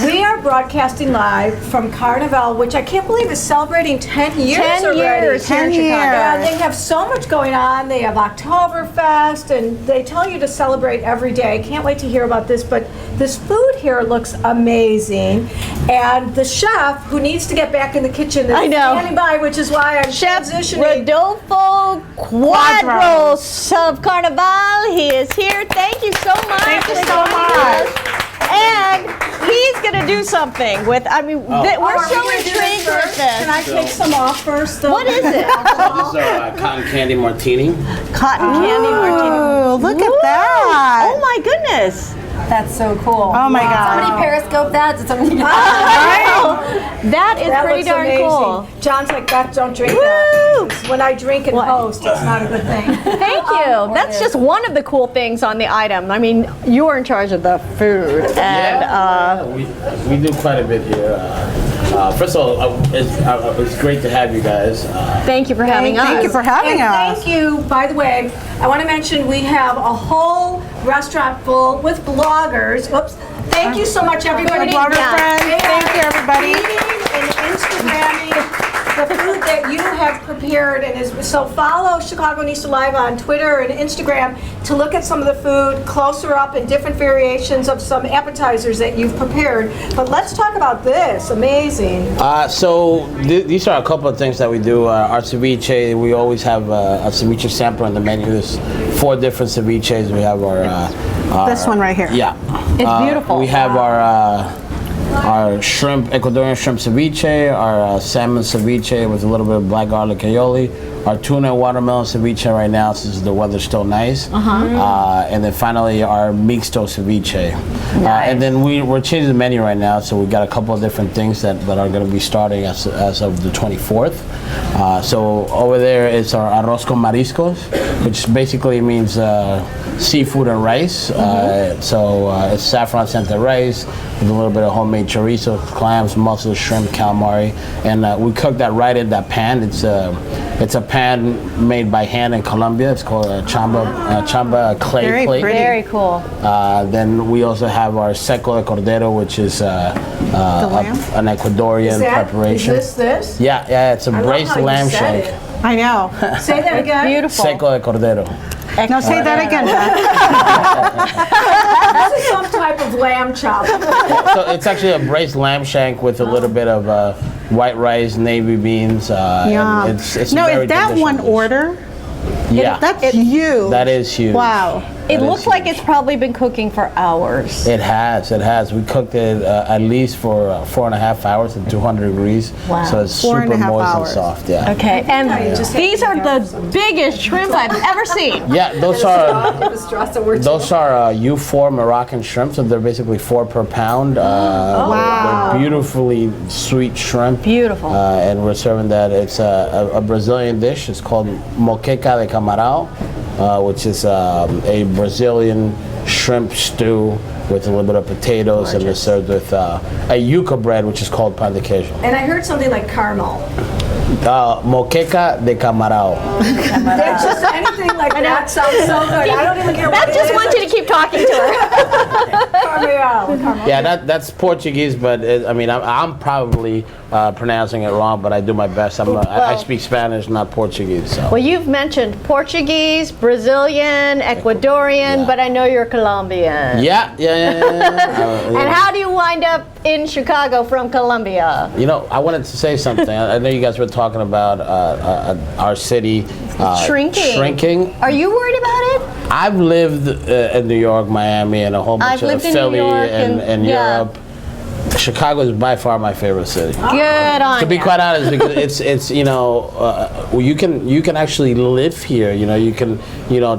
We are broadcasting live from Carnival, which I can't believe is celebrating 10 years 10 already. years here in Chicago. Yeah, they have so much going on. They have Oktoberfest, and they tell you to celebrate every day. I can't wait to hear about this, but this food here looks amazing. And the chef, who needs to get back in the kitchen, is standing by, which is why I'm transitioning. Rodolfo Quadros of Carnival. He is here. Thank you so much. Thank you so much. And he's going to do something with, I mean, we're so intrigued with this. Can I take some off first? Though? What is it? This is a cotton candy martini. Cotton candy martini. Oh, look at that. Oh my goodness. That's so cool. Oh my God. Somebody periscope that? Did somebody That is pretty looks darn amazing. cool. John's like, Beth, don't drink that. When I drink and host, it's not a good thing. Thank you. That's just one of the cool things on the item. I mean, you're in charge of the food. And we do quite a bit here. First of all, it's great to have you guys. thank you for having us. Thank you for having us. Thank you. By the way, I want to mention we have a whole restaurant full with bloggers. Oops. Thank you so much, everybody. Blogger friends. They Thank you, are everybody. eating and Instagramming the food that you have prepared, so follow Chicagonista Live on Twitter and Instagram to look at some of the food closer up and different variations of some appetizers that you've prepared. But let's talk about this. Amazing. So these are a couple of things that we do. Our ceviche, we always have a ceviche sampler on the menu. There's 4 different ceviches. We have our This one right here. Yeah. It's beautiful. We have our shrimp, Ecuadorian shrimp ceviche, our salmon ceviche with a little bit of black garlic aioli, our tuna and watermelon ceviche right now since the weather's still nice, and then finally our mixto ceviche. And then we're changing the menu right now, so we've got a couple of different things that are going to be starting as of the 24th. So over there is our arroz con mariscos, which basically means seafood and rice. So it's saffron scented rice with a little bit of homemade chorizo, clams, mussels, shrimp, calamari, and we cook that right in that pan. It's a pan made by hand in Colombia. It's called a chamba clay Very plate. pretty. Very cool. Then we also have our seco de cordero, which is lamb? an Ecuadorian preparation. Is this? Yeah, it's a braised lamb shank. I know. Say that again. Beautiful. Seco de cordero. Now say that again, Beth. This is some type of lamb chop. So it's actually a braised lamb shank with a little bit of white rice, navy beans. Yeah. And it's No, very is that delicious one dish. order? Yeah, That's huge. that is huge. Wow. It That is looks like huge. it's probably been cooking for hours. It has. We cooked it at least for 4.5 hours at 200 degrees. Wow. So it's 4.5 super moist hours. and soft. Yeah. Okay, and just these are the biggest shrimp I've ever seen. Yeah, those are Wow. U4 Moroccan shrimp, so they're basically 4 per pound. Wow. They're beautifully sweet shrimp. Beautiful. And we're serving that. It's a Brazilian dish. It's called moqueca de camarão, which is a Brazilian shrimp stew with a little bit of potatoes, and it's served with a yuca bread, which is called pan de queijo. And I heard something like caramel. Moqueca de camarão. It's just anything like that sounds so good. I don't even care what Beth it just is. wants you to keep talking to her. Caramel. Yeah, that's Portuguese, but I'm probably pronouncing it wrong, but I do my best. I speak Spanish, not Portuguese. So. Well, you've mentioned Portuguese, Brazilian, Ecuadorian, Yeah. but I know you're Colombian. Yeah. And how do you wind up in Chicago from Colombia? I wanted to say something. I know you guys were talking about our city shrinking. Are you worried about it? I've lived in New York, Miami, and a whole bunch I've lived of in New Philly York and yeah. Europe. Chicago is by far my favorite city. Good on To be ya. quite honest, because it's you can actually live here. You can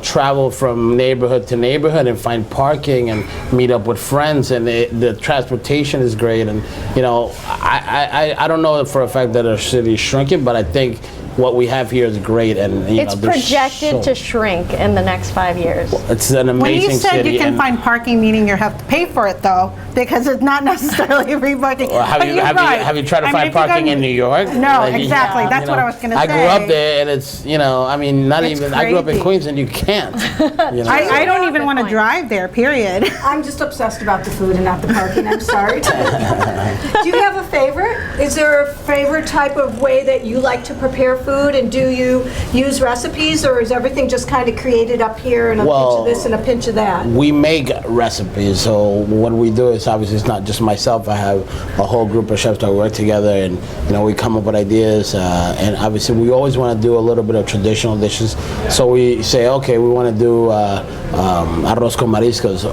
travel from neighborhood to neighborhood and find parking and meet up with friends, and the transportation is great. And I don't know for a fact that our city is shrinking, but I think what we have here is great, and It's projected to shrink in the next 5 years. It's an amazing When you said city. you can and- find parking, meaning you have to pay for it though, because it's not necessarily rebooking. Well, have But you you're right. have you tried to I mean, find if you parking go- in New York? No, Like, exactly. you That's what I was gonna I grew say. up there, and it's I mean, not It's even. I grew up in crazy. Queens, and you can't. You know? I don't even Good want to point. drive there, period. I'm just obsessed about the food and not the parking. I'm sorry. Do you have a favorite? Is there a favorite type of way that you like to prepare food, and do you use recipes, or is everything just kind of created up here and a pinch Well, of this and a pinch of that? We make recipes, so what we do is obviously it's not just myself. I have a whole group of chefs that work together, and we come up with ideas. And obviously, we always want to do a little bit of traditional dishes. So we say, okay, we want to do arroz con mariscos.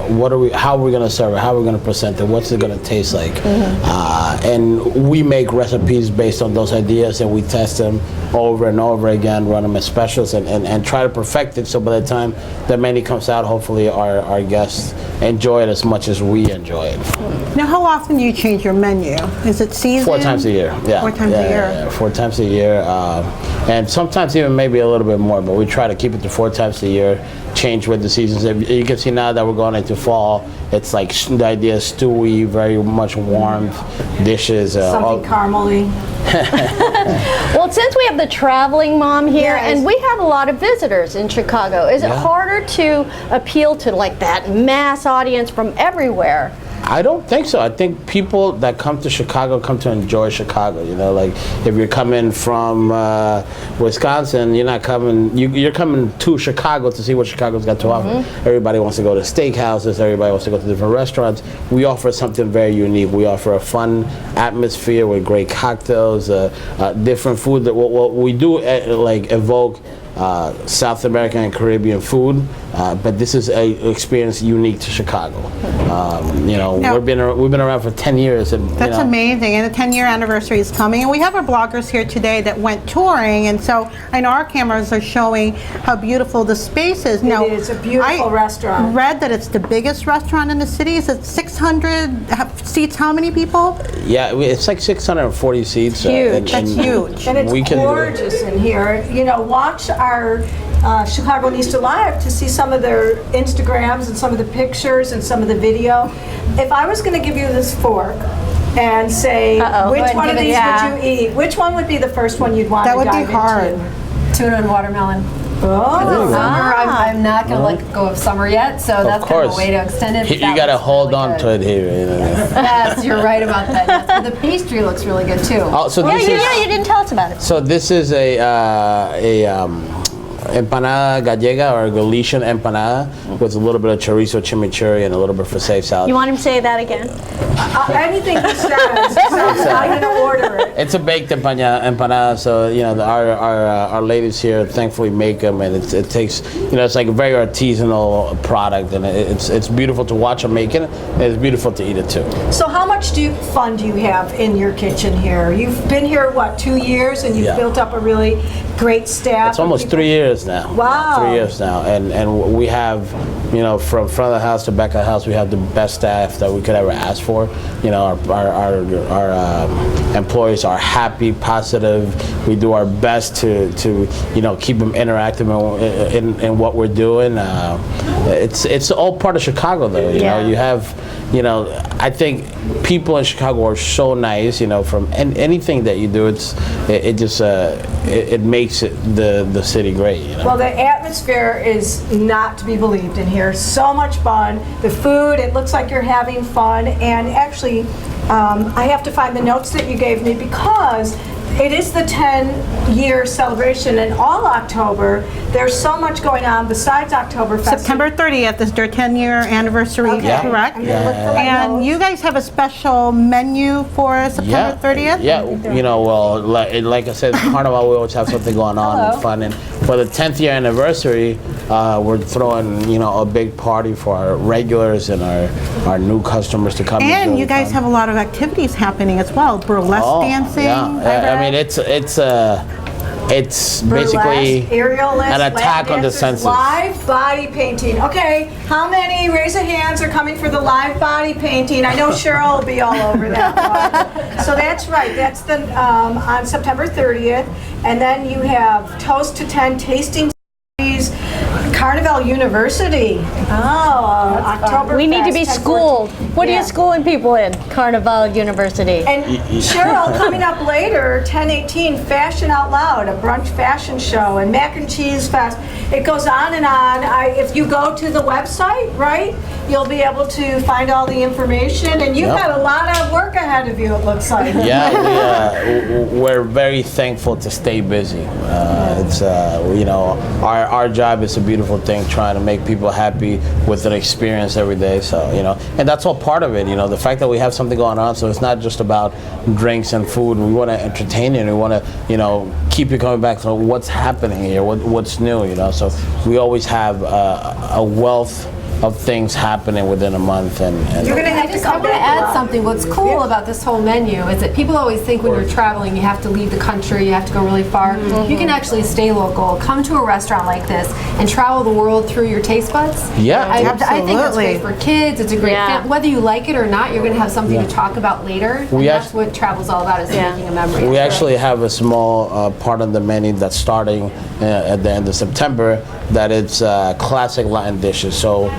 How are we going to serve it? How are we going to present it? What's it going to taste like? And we make recipes based on those ideas, and we test them over and over again, run them as specials, and try to perfect it. So by the time the menu comes out, hopefully our guests enjoy it as much as we enjoy it. Now, how often do you change your menu? Is it seasonal? 4 times a year. Yeah. 4 times Yeah, a year. yeah, 4 times a year, and sometimes even maybe a little bit more. But we try to keep it to 4 times a year. Change with the seasons. You can see now that we're going into fall. It's like the idea is stewy, very much warmed dishes. Something caramely. Well, since we have the traveling mom here, Yes. and we have a lot of visitors in Chicago, is it Yeah. harder to appeal to like that mass audience from everywhere? I don't think so. I think people that come to Chicago come to enjoy Chicago. Like if you're coming from Wisconsin, you're not coming. You're coming to Chicago to see what Chicago's got to offer. Everybody wants to go to steakhouses. Everybody wants to go to different restaurants. We offer something very unique. We offer a fun atmosphere with great cocktails, different food. That what we do like evoke South American and Caribbean food, but this is a experience unique to Chicago. Now- we've been around for 10 years, and That's amazing, and the 10-year anniversary is coming, and we have our bloggers here today that went touring, and so I know our cameras are showing how beautiful the space is. Now, is a beautiful I restaurant. read that it's the biggest restaurant in the city. Is it 600 seats? How many people? Yeah, it's like 640 seats. Huge. That's huge. And it's we can- gorgeous in here. Watch our Chicagonista Live to see some of their Instagrams and some of the pictures and some of the video. If I was going to give you this fork and say, Uh-oh. which Go ahead one of and give these it- yeah. would you eat? Which one would be the first one you'd want That to would be dive hard. into? Tuna and watermelon. Oh, Summer, I'm not going to let go of summer yet, so that's kind of course. a way to extend it. You got to hold on to it here. Yes, you're right about that. Yes. But the pastry looks really good too. Oh, so Yeah, this yeah, is yeah, you didn't tell us about it. so this is a empanada gallega or Galician empanada with a little bit of chorizo, chimichurri, and a little bit of frisee salad. You want him to say that again? anything he says, I'm going to order it. It's a baked empanada, so our ladies here thankfully make them, and it takes it's like a very artisanal product, and it's beautiful to watch them make it, and it's beautiful to eat it too. So how much fun do you have in your kitchen here? You've been here, 2 years, and you've Yeah. built up a really great staff. It's almost 3 years now. Wow. 3 years now, and we have, from front of the house to back of the house, we have the best staff that we could ever ask for. Our employees are happy, positive. We do our best to keep them interactive in what we're doing. It's all part of Chicago, though. Yeah. You have, I think people in Chicago are so nice. From anything that you do, it makes the city great. Well, the atmosphere is not to be believed in here. So much fun. The food, it looks like you're having fun. And actually, I have to find the notes that you gave me because it is the 10-year celebration, and all October, there's so much going on besides Oktoberfest. September 30th is their 10-year anniversary, Okay. correct? I'm gonna look for my And notes. you guys have a special menu for September 30th? Yeah, well, like I said, Carnival, we always have something going on and fun. And for the 10th year anniversary, we're throwing, a big party for our regulars and our new customers to come. And you guys have a lot of activities happening as well, burlesque dancing. Yeah. I I mean, read. It's basically Burlesque, aerialist, an attack Latin on the dancers, senses. Live body painting. Okay, how many, raise of hands, are coming for the live body painting? I know Cheryl will be all over that one. So that's right, that's on September 30th. And then you have Toast to 10 tasting series, Carnival University. Oh, October. We need to be schooled. What are Yeah. you schooling people in? Carnival University. And Cheryl, coming up later, 10:18, Fashion Out Loud, a brunch fashion show, and Mac and Cheese Fest. It goes on and on. If you go to the website, right, you'll be able to find all the information. And you've Yep. got a lot of work ahead of you, it looks like. Yeah, we're very thankful to stay busy. It's our job is a beautiful thing, trying to make people happy with an experience every day. So and that's all part of it. The fact that we have something going on, so it's not just about drinks and food. We want to entertain you. And we want to keep you coming back to what's happening here, what's new. So we always have a wealth of things happening within a month, and You're gonna have to I come want to back. add something. What's cool about this whole menu is that people always think when you're traveling you have to leave the country, you have to go really far. You can actually stay local, come to a restaurant like this, and travel the world through your taste buds. Yeah, I think that's absolutely. great for kids. It's a great Yeah. whether you like it or not, you're going to have something to talk about later. We And that's act- what travel's all about, is making a memory. we actually have a small part of the menu that's starting at the end of September, that it's classic Latin dishes. So,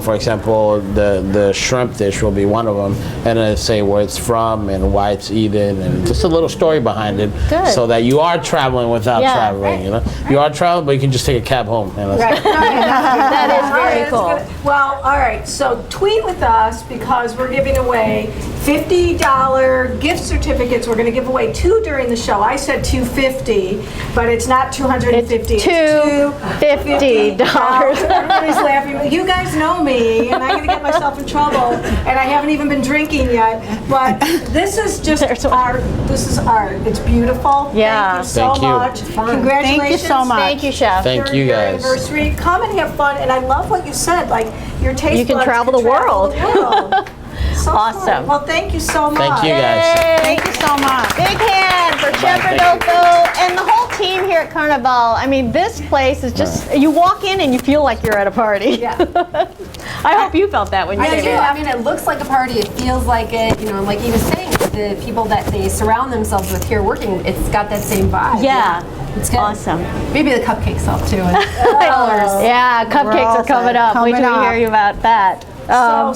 for example, the shrimp dish will be one of them, and then say where it's from and why it's eaten, and just a little story behind it, Good. so that you are traveling without Yeah, traveling. You are traveling, but you can just take a cab home. Right. That is very That's cool. good. Well, all right, so tweet with us, because we're giving away $50 gift certificates. We're going to give away 2 during the show. I said $250, but it's not $250. It's $250. Everybody's laughing. You guys know me, and I'm going to get myself in trouble, and I haven't even been drinking yet. But this is just There's one. art. This is art. It's beautiful. Yeah. Thank you so Thank you. much. Congratulations. Thank you so much. Thank you, Chef. Thank Your- you, your guys. anniversary. Come and have fun. And I love what you said. Like, your taste You can buds travel the world. world. So Awesome. fun. Well, thank you so much. Thank you, guys. Thank you so much. Big hand for Chef Thank you. Rodolfo and the whole team here at Carnival. I mean, this place is just, you walk in and you feel like you're at a party. Yeah. I hope you felt that when you I came do. in. I mean, it looks like a party. It feels like it. Like he was saying, the people that they surround themselves with here working, it's got that same vibe. Yeah. It's good. Awesome. Maybe the cupcakes help too. And colors. Yeah, cupcakes are coming up. Wait till we Coming hear up. you about that. So